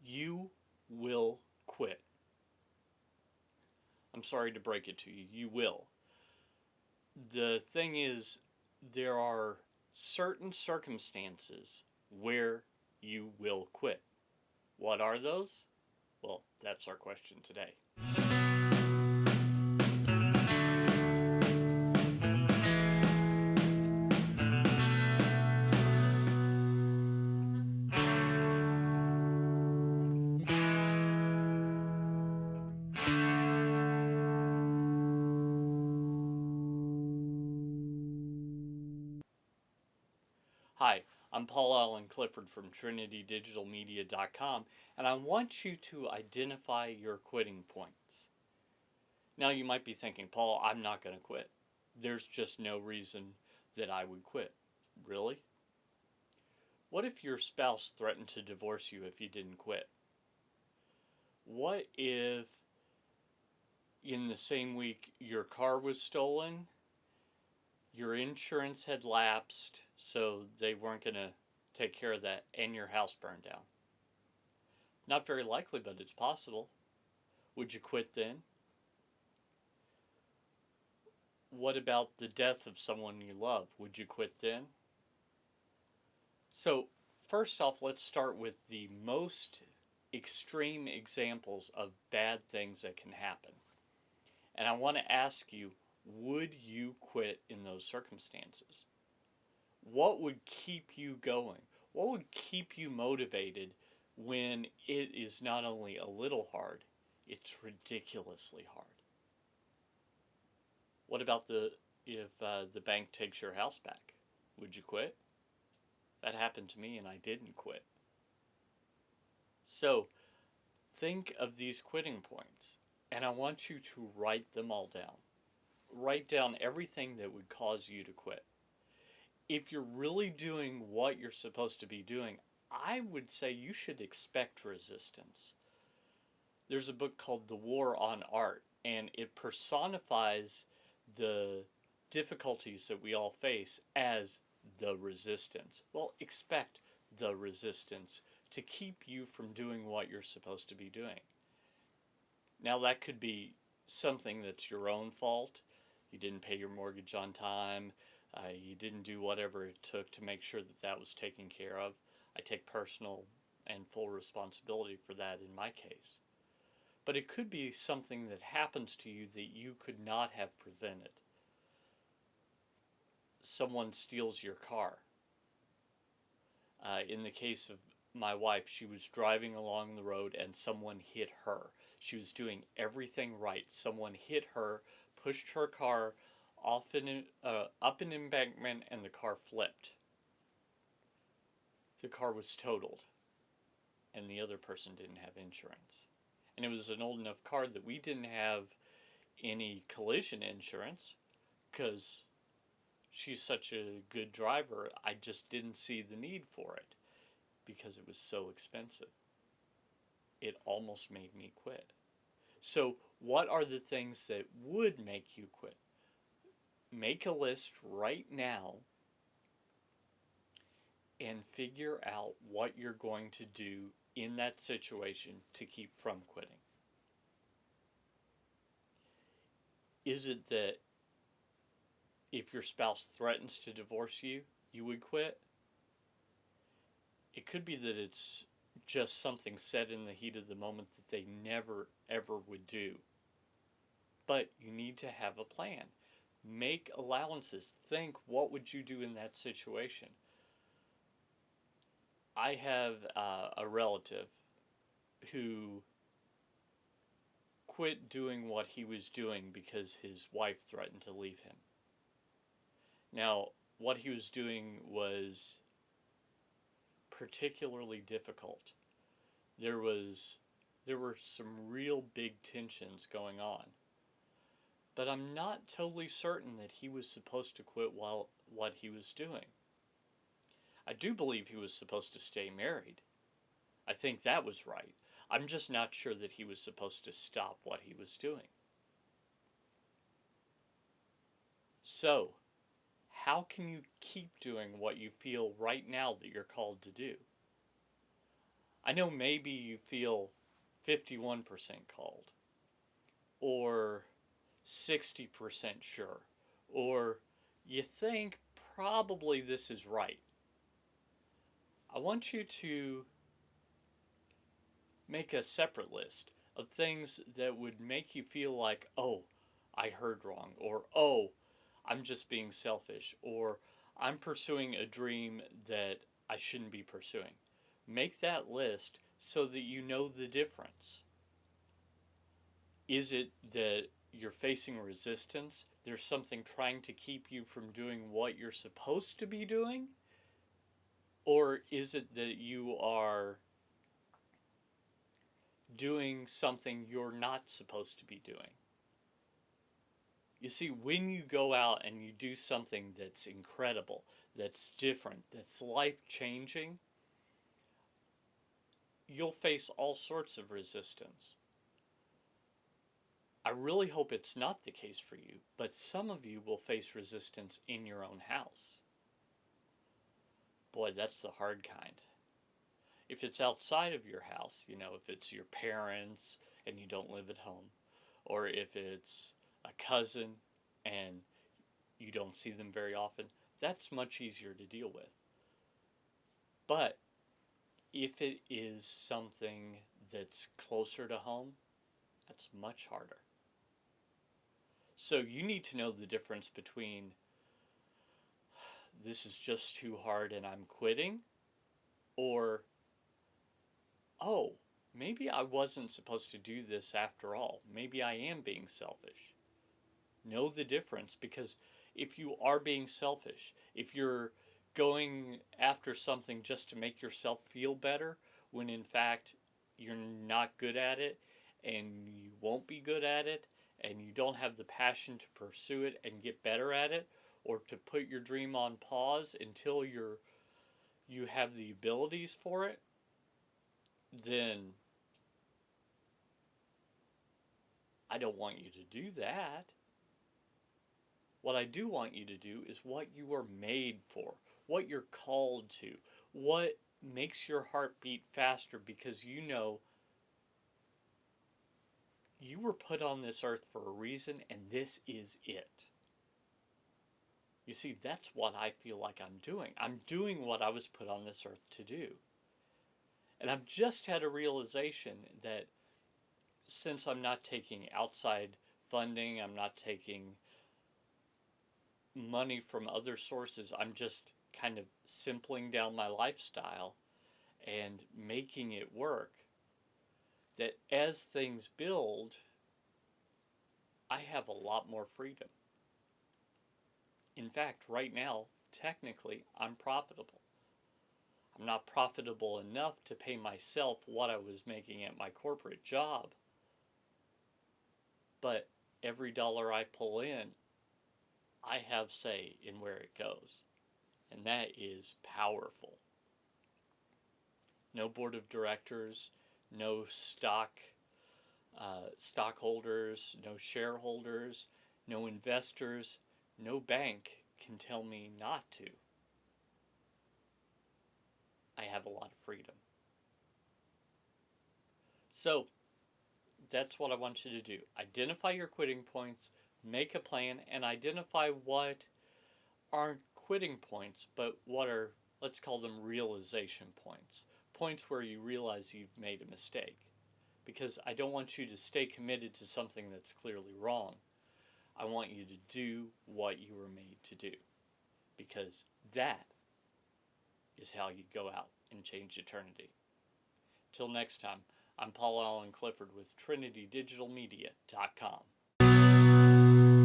You will quit. I'm sorry to break it to you. You will. The thing is, there are certain circumstances where you will quit. What are those? Well, that's our question today. Hi, I'm Paul Allen Clifford from TrinityDigitalMedia.com, and I want you to identify your quitting points. Now, you might be thinking, Paul, I'm not going to quit. There's just no reason that I would quit. Really? What if your spouse threatened to divorce you if you didn't quit? What if in the same week your car was stolen, your insurance had lapsed, so they weren't going to take care of that, and your house burned down? Not very likely, but it's possible. Would you quit then? What about the death of someone you love? Would you quit then? So, first off, let's start with the most extreme examples of bad things that can happen. And I want to ask you, would you quit in those circumstances? What would keep you going? What would keep you motivated when it is not only a little hard, it's ridiculously hard? What about if the bank takes your house back? Would you quit? That happened to me and I didn't quit. So think of these quitting points, and I want you to write them all down. Write down everything that would cause you to quit. If you're really doing what you're supposed to be doing, I would say you should expect resistance. There's a book called The War on Art, and it personifies the difficulties that we all face as the resistance. Well, expect the resistance to keep you from doing what you're supposed to be doing. Now, that could be something that's your own fault. You didn't pay your mortgage on time. You didn't do whatever it took to make sure that that was taken care of. I take personal and full responsibility for that in my case. But it could be something that happens to you that you could not have prevented. Someone steals your car. In the case of my wife, she was driving along the road and someone hit her. She was doing everything right. Someone hit her, pushed her car up an embankment, and the car flipped. The car was totaled, and the other person didn't have insurance. And it was an old enough car that we didn't have any collision insurance because she's such a good driver. I just didn't see the need for it because it was so expensive. It almost made me quit. So, what are the things that would make you quit? Make a list right now and figure out what you're going to do in that situation to keep from quitting. Is it that if your spouse threatens to divorce you, you would quit? It could be that it's just something said in the heat of the moment that they never ever would do. But you need to have a plan. Make allowances. Think, what would you do in that situation? I have a relative who quit doing what he was doing because his wife threatened to leave him. Now, what he was doing was particularly difficult. There were some real big tensions going on. But I'm not totally certain that he was supposed to quit while what he was doing. I do believe he was supposed to stay married. I think that was right. I'm just not sure that he was supposed to stop what he was doing. So, how can you keep doing what you feel right now that you're called to do? I know maybe you feel 51% called, or 60% sure, or you think probably this is right. I want you to make a separate list of things that would make you feel like, oh, I heard wrong, or oh, I'm just being selfish, or I'm pursuing a dream that I shouldn't be pursuing. Make that list so that you know the difference. Is it that you're facing resistance? There's something trying to keep you from doing what you're supposed to be doing? Or is it that you are doing something you're not supposed to be doing? You see, when you go out and you do something that's incredible, that's different, that's life changing, you'll face all sorts of resistance. I really hope it's not the case for you, but some of you will face resistance in your own house. Boy, that's the hard kind. If it's outside of your house, if it's your parents and you don't live at home, or if it's a cousin and you don't see them very often, that's much easier to deal with. But if it is something that's closer to home, that's much harder. So you need to know the difference between this is just too hard and I'm quitting, or oh, maybe I wasn't supposed to do this after all. Maybe I am being selfish. Know the difference, because if you are being selfish, if you're going after something just to make yourself feel better, when in fact you're not good at it and you won't be good at it and you don't have the passion to pursue it and get better at it, or to put your dream on pause until you have the abilities for it, then I don't want you to do that. What I do want you to do is what you were made for, what you're called to, what makes your heart beat faster, because you know you were put on this earth for a reason and this is it. You see, that's what I feel like I'm doing. I'm doing what I was put on this earth to do. And I've just had a realization that since I'm not taking outside funding, I'm not taking money from other sources, I'm just kind of simpling down my lifestyle and making it work, that as things build, I have a lot more freedom. In fact, right now, technically, I'm profitable. I'm not profitable enough to pay myself what I was making at my corporate job, but every dollar I pull in, I have say in where it goes, and that is powerful. No board of directors, no stockholders, no shareholders, no investors, no bank can tell me not to. I have a lot of freedom. So that's what I want you to do. Identify your quitting points, make a plan, and identify what aren't quitting points, but what are, let's call them realization points. Points where you realize you've made a mistake. Because I don't want you to stay committed to something that's clearly wrong. I want you to do what you were made to do. Because that is how you go out and change eternity. Till next time, I'm Paul Allen Clifford with TrinityDigitalMedia.com.